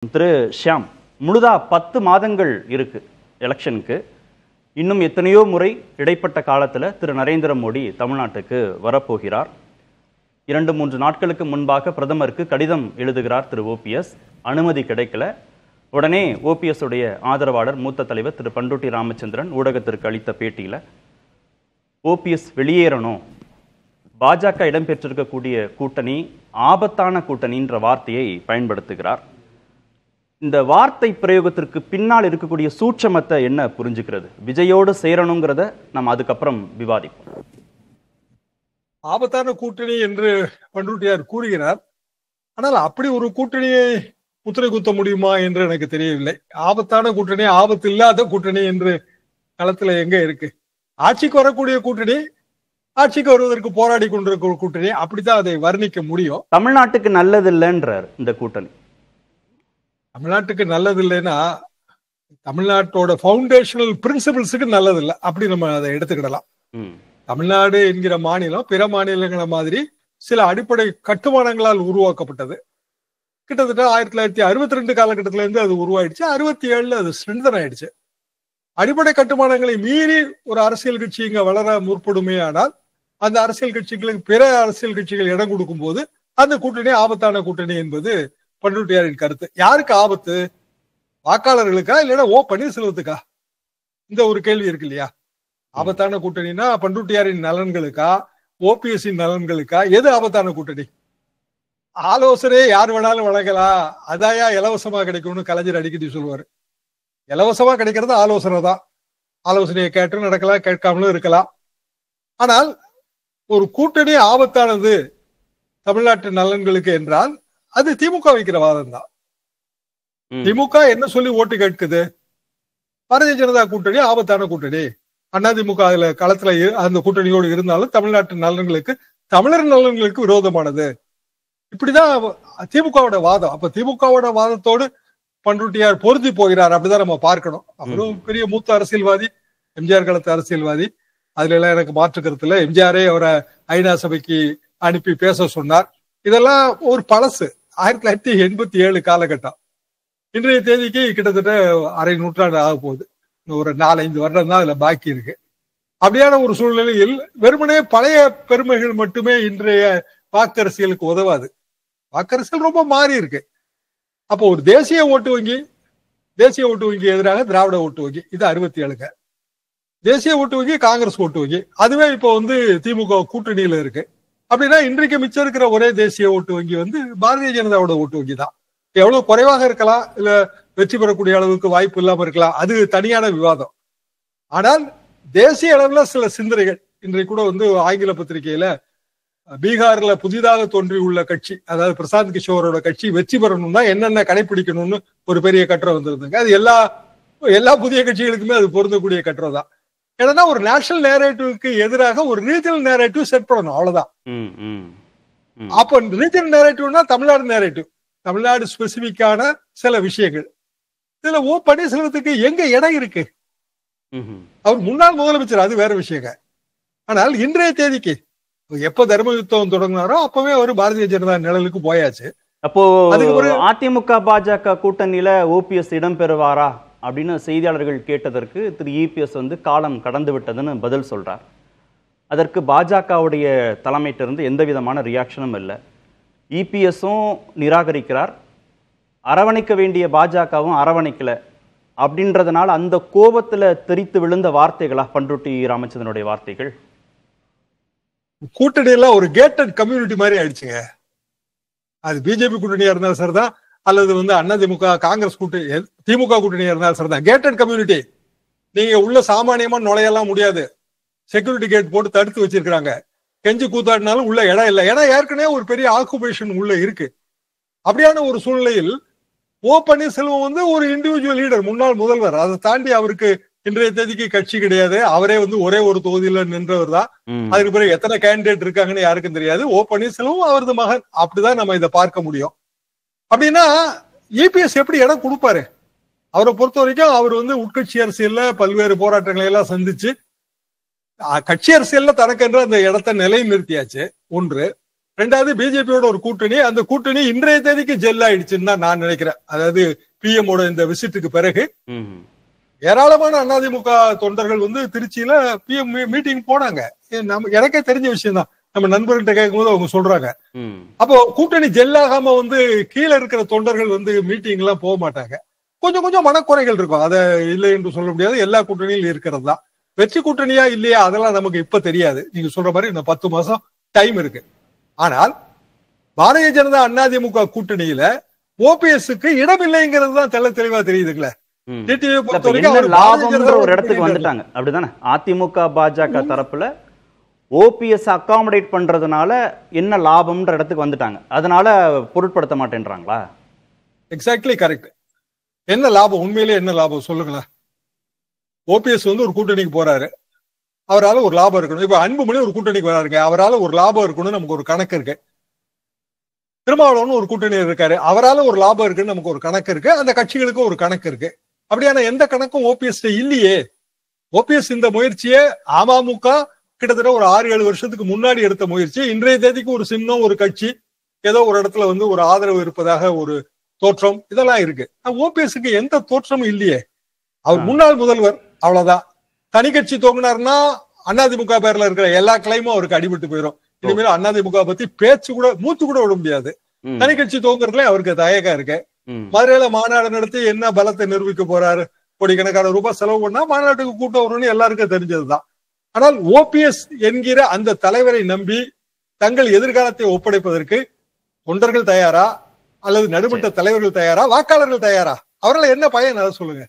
திரு ஷியாம், முழுதா 10 மாதங்கள் இருக்கு எலெக்ஷனுக்கு. இன்னும் எத்தனையோ முறை இடைப்பட்ட காலத்தில் திரு நரேந்திர மோடி தமிழ்நாட்டுக்கு வரப்போகிறார். 2-3 நாட்களுக்கு முன்பாக பிரதமருக்கு கடிதம் எழுதுகிறார் திரு ஓபிஎஸ். அனுமதி கிடைக்கல. உடனே ஓபிஎஸ் உடைய ஆதரவாளர் மூத்த தலைவர் திரு பண்ருட்டி ராமச்சந்திரன் ஊடகத்திற்கு அளித்த பேட்டியில் ஓபிஎஸ் வெளியேறணும், பாஜக இடம்பெற்றிருக்கக்கூடிய கூட்டணி ஆபத்தான கூட்டணின்ற வார்த்தையை பயன்படுத்துகிறார். இந்த வார்த்தை பிரயோகத்திற்கு பின்னால் இருக்கக்கூடிய சூட்சமத்தை என்ன புரிஞ்சுக்கிறது? விஜயோடு சேரணுங்கிறத நம்ம அதுக்கப்புறம் விவாதிப்போம். ஆபத்தான கூட்டணி என்று பண்ருட்டியார் கூறுகிறார். ஆனால் அப்படி ஒரு கூட்டணியை முத்திரை குத்த முடியுமா என்று எனக்கு தெரியவில்லை. ஆபத்தான கூட்டணி, ஆபத்து இல்லாத கூட்டணி என்று களத்துல எங்க இருக்கு? ஆட்சிக்கு வரக்கூடிய கூட்டணி, ஆட்சிக்கு வருவதற்கு போராடி கொண்டிருக்கிற கூட்டணி, அப்படித்தான் அதை வர்ணிக்க முடியும். தமிழ்நாட்டுக்கு நல்லது இல்லைன்றார் இந்த கூட்டணி. தமிழ்நாட்டுக்கு நல்லது இல்லைன்னா தமிழ்நாட்டோட பவுண்டேஷனல் பிரின்சிபிள்ஸுக்கு நல்லது இல்லை, அப்படி நம்ம அதை எடுத்துக்கிடலாம். தமிழ்நாடு என்கிற மாநிலம் பிற மாநிலங்கள மாதிரி சில அடிப்படை கட்டுமானங்களால் உருவாக்கப்பட்டது. கிட்டத்தட்ட 1962 காலகட்டத்தில இருந்து அது உருவாயிடுச்சு. 67 அது ஸ்ட்ரென்தன் ஆயிடுச்சு. அடிப்படை கட்டுமானங்களை மீறி ஒரு அரசியல் கட்சி இங்க வளர முற்படுமே ஆனால் அந்த அரசியல் கட்சிகளுக்கு பிற அரசியல் கட்சிகள் இடம் கொடுக்கும் போது அந்த கூட்டணி ஆபத்தான கூட்டணி என்பது பண்ருட்டியாரின் கருத்து. யாருக்கு ஆபத்து? வாக்காளர்களுக்கா இல்லைன்னா ஓ பன்னீர்செல்வத்துக்கா? இந்த ஒரு கேள்வி இருக்கு இல்லையா? ஆபத்தான கூட்டணினா பண்ருட்டியாரின் நலன்களுக்கா ஓபிஎஸ்ஸின் நலன்களுக்கா? எது ஆபத்தான கூட்டணி? ஆலோசனை யார் வேணாலும் வழங்கலாம், அதாயா இலவசமா கிடைக்கும்னு கலைஞர் அடிக்கடி சொல்லுவாரு. இலவசமா கிடைக்கிறது ஆலோசனை தான். ஆலோசனையை கேட்டு நடக்கலாம், கேட்காமலும் இருக்கலாம். ஆனால் ஒரு கூட்டணி ஆபத்தானது தமிழ்நாட்டு நலன்களுக்கு என்றால் அது திமுக வைக்கிற வாதம் தான். திமுக என்ன சொல்லி ஓட்டு கேட்குது? பாரதிய ஜனதா கூட்டணி ஆபத்தான கூட்டணி, அதிமுக அதுல களத்துல அந்த கூட்டணியோடு இருந்தாலும் தமிழ்நாட்டு நலன்களுக்கு, தமிழர் நலன்களுக்கு விரோதமானது. இப்படிதான் திமுகவோட வாதம். அப்ப திமுகவோட வாதத்தோடு பண்ருட்டியார் பொருந்தி போகிறார், அப்படிதான் நம்ம பார்க்கணும். அவரும் பெரிய மூத்த அரசியல்வாதி, எம்ஜிஆர் காலத்து அரசியல்வாதி, அதுல எல்லாம் எனக்கு மாற்று கருத்து இல்லை. எம்ஜிஆரே அவரை ஐநா சபைக்கு அனுப்பி பேச சொன்னார். இதெல்லாம் ஒரு பழசு, 1987 காலகட்டம். இன்றைய தேதிக்கு கிட்டத்தட்ட அரை நூற்றாண்டு ஆக போகுது. ஒரு 4-5 வருடம் தான் அதுல பாக்கி இருக்கு. அப்படியான ஒரு சூழ்நிலையில் வெறுமனே பழைய பெருமைகள் மட்டுமே இன்றைய வாக்கரசியலுக்கு உதவாது. வாக்கரசியல் ரொம்ப மாறி இருக்கு. அப்போ ஒரு தேசிய ஓட்டு வங்கி எதிராக திராவிட ஓட்டு வங்கி, இது 67ங்க. தேசிய ஓட்டு வங்கி காங்கிரஸ் ஓட்டு வங்கி, அதுவே இப்போ திமுக கூட்டணியில இருக்கு. அப்படின்னா இன்றைக்கு மிச்சம் இருக்கிற ஒரே தேசிய ஓட்டு வங்கி பாரதிய ஜனதாவோட ஓட்டு வங்கி தான். எவ்வளவு குறைவாக இருக்கலாம், இல்ல வெற்றி பெறக்கூடிய அளவுக்கு வாய்ப்பு இல்லாம இருக்கலாம், அது தனியான விவாதம். ஆனால் தேசிய அளவுல சில சிந்தனைகள் இன்றைக்கு கூட ஆங்கில பத்திரிகையில பீகார்ல புதிதாக தோன்றியுள்ள கட்சி, அதாவது பிரசாந்த் கிஷோரோட கட்சி வெற்றி பெறணும்னா என்னென்ன கடைபிடிக்கணும்னு ஒரு பெரிய கட்டுரை வந்திருந்தாங்க. அது எல்லா புதிய கட்சிகளுக்குமே அது பொருந்தக்கூடிய கட்டுரை தான். ஏன்னா ஒரு நேஷனல் நேரேட்டிவ்க்கு எதிராக ஒரு ரீஜனல் நேரேட்டிவ் செட் பண்ணணும், அவ்வளவுதான். அப்ப ரீஜனல் நேரேட்டிவ்னா தமிழ்நாடு நேரேட்டிவ், தமிழ்நாடு ஸ்பெசிபிக்கான சில விஷயங்கள். இதுல ஓ பன்னீர்செல்வத்துக்கு எங்க இடம் இருக்கு? அவர் முன்னாள் முதலமைச்சர், அது வேற விஷயங்க. ஆனால் இன்றைய தேதிக்கு எப்ப தர்ம யுத்தம் தொடங்கினாரோ அப்பவே அவர் பாரதிய ஜனதா நிழலுக்கு போயாச்சு. அப்போ அதிமுக பாஜக கூட்டணியில ஓபிஎஸ் இடம்பெறுவாரா அப்படின்னு செய்தியாளர்கள் கேட்டதற்கு திரு இபிஎஸ் காலம் கடந்து விட்டதுன்னு பதில் சொல்றார். அதற்கு பாஜகவுடைய தலைமையிட்டிருந்து எந்த விதமான ரியாக்ஷனும் இல்லை. இபிஎஸும் நிராகரிக்கிறார், அரவணைக்க வேண்டிய பாஜகவும் அரவணைக்கல. அப்படின்றதுனால அந்த கோபத்துல தெரித்து விழுந்த வார்த்தைகளா பண்ருட்டி ராமச்சந்திரனுடைய வார்த்தைகள்? கூட்டணி எல்லாம் ஒரு கேட்டட் கம்யூனிட்டி மாதிரி ஆயிடுச்சுங்க. அது பிஜேபி கூட்டணியா இருந்தாலும் சரிதான், அல்லது அதிமுக காங்கிரஸ் கூட்டணி, திமுக கூட்டணியா இருந்தாலும் சரிதான். Gated community. நீங்க உள்ள சாமானியமா நுழையலாம் முடியாது. செக்யூரிட்டி கேட் போட்டு தடுத்து வச்சிருக்காங்க. கெஞ்சி கூத்தாடினாலும் உள்ள இடம் இல்லை. ஏன்னா ஏற்கனவே ஒரு பெரிய ஆக்குபேஷன் உள்ள இருக்கு. அப்படியான ஒரு சூழ்நிலையில் ஓ பன்னீர்செல்வம் ஒரு இண்டிவிஜுவல் லீடர், முன்னாள் முதல்வர். அதை தாண்டி அவருக்கு இன்றைய தேதிக்கு கட்சி கிடையாது. அவரே ஒரே ஒரு தொகுதியில நின்றவர் தான். அதுக்கு பிறகு எத்தனை கேண்டிடேட் இருக்காங்கன்னு யாருக்கும் தெரியாது. ஓ பன்னீர்செல்வம் அவரது மகன், அப்படிதான் நம்ம இதை பார்க்க முடியும். அப்படின்னா இபிஎஸ் எப்படி இடம் கொடுப்பாரு? அவரை பொறுத்த வரைக்கும் அவர் உட்கட்சி அரசியல்ல பல்வேறு போராட்டங்களை எல்லாம் சந்திச்சு கட்சி அரசியல்ல தனக்கென்று அந்த இடத்தை நிலை நிறுத்தியாச்சு. ஒன்று. ரெண்டாவது பிஜேபியோட ஒரு கூட்டணி, அந்த கூட்டணி இன்றைய தேதிக்கு ஜெல் ஆயிடுச்சுன்னு தான் நான் நினைக்கிறேன். அதாவது பிஎம்மோட இந்த விசிட்டுக்கு பிறகு ஏராளமான அதிமுக தொண்டர்கள் வந்து திருச்சியில பிஎம் மீட்டிங் போனாங்க. எனக்கே தெரிஞ்ச விஷயம் தான். நம்ம நண்பர்கிட்ட கேட்கும் போது அவங்க சொல்றாங்க. அப்போ கூட்டணி ஜெல்லாகாம வந்து கீழே இருக்கிற தொண்டர்கள் வந்து மீட்டிங் எல்லாம் போக மாட்டாங்க. கொஞ்சம் கொஞ்சம் மனக்குறைகள் இருக்கும். அதை இல்லை என்று சொல்ல முடியாது. எல்லா கூட்டணியிலும் இருக்கிறது தான். வெற்றி கூட்டணியா இல்லையா அதெல்லாம் நமக்கு இப்ப தெரியாது. நீங்க சொல்ற மாதிரி இந்த 10 மாசம் டைம் இருக்கு. ஆனால் பாரதிய ஜனதா அதிமுக கூட்டணியில ஓபிஎஸ்க்கு இடம் இல்லைங்கிறது தான் தெள்ள தெளிவா தெரியுதுங்களே. ஒரு இடத்துக்கு வந்துட்டாங்க அப்படிதானே. அதிமுக பாஜக தரப்புல ஓபிஎஸ் அகாமடேட் பண்றதுனால என்ன லாபம்ன்ற இடத்துக்கு வந்துட்டாங்க. அதனால பொருட்படுத்த மாட்டேன்றாங்களா? Exactly correct. என்ன லாபம், உண்மையிலே என்ன லாபம் சொல்லுங்களேன். ஓபிஎஸ் வந்து ஒரு கூட்டணிக்கு போறாரு, அவரால் ஒரு லாபம் இருக்கணும். இப்ப அன்புமணி ஒரு கூட்டணிக்கு வராருங்க, அவரால் ஒரு லாபம் இருக்கணும்னு நமக்கு ஒரு கணக்கு இருக்கு. திருமாவளவன் ஒரு கூட்டணி இருக்காரு, அவரால் ஒரு லாபம் இருக்குன்னு நமக்கு ஒரு கணக்கு இருக்கு. அந்த கட்சிகளுக்கு ஒரு கணக்கு இருக்கு. அப்படியான எந்த கணக்கும் ஓபிஎஸ் இல்லையே. ஓபிஎஸ் இந்த முயற்சியை அமமுக கிட்டத்தட்ட ஒரு 6-7 வருஷத்துக்கு முன்னாடி எடுத்த முயற்சி. இன்றைய தேதிக்கு ஒரு சின்னம், ஒரு கட்சி, ஏதோ ஒரு இடத்துல வந்து ஒரு ஆதரவு இருப்பதாக ஒரு தோற்றம், இதெல்லாம் இருக்கு. ஓபிஎஸ்க்கு எந்த தோற்றமும் இல்லையே. அவர் முன்னாள் முதல்வர், அவ்வளவுதான். தனி கட்சி தோங்கினார்னா அதிமுக பேர்ல இருக்கிற எல்லா கிளைமும் அவருக்கு அடிபட்டு போயிடும். இனிமேல் அதிமுக பத்தி பேச்சு கூட மூச்சு கூட விட முடியாது. தனி கட்சி தோங்குறதுல அவருக்கு தயக்கம் இருக்கு. மதுரையில மாநாடு நடத்தி என்ன பலத்தை நிரூபிக்க போறாரு? கோடிக்கணக்கான ரூபாய் செலவு பண்ணா மாநாட்டுக்கு கூட்டம் வரும்னு எல்லாருக்கும் தெரிஞ்சதுதான். ஆனால் ஓபிஎஸ் என்கிற அந்த தலைவரை நம்பி தங்கள் எதிர்காலத்தை ஒப்படைப்பதற்கு தொண்டர்கள் தயாரா அல்லது நடுமட்ட தலைவர்கள் தயாரா, வாக்காளர்கள் தயாரா? அவரால் என்ன பயன் அதை சொல்லுங்க.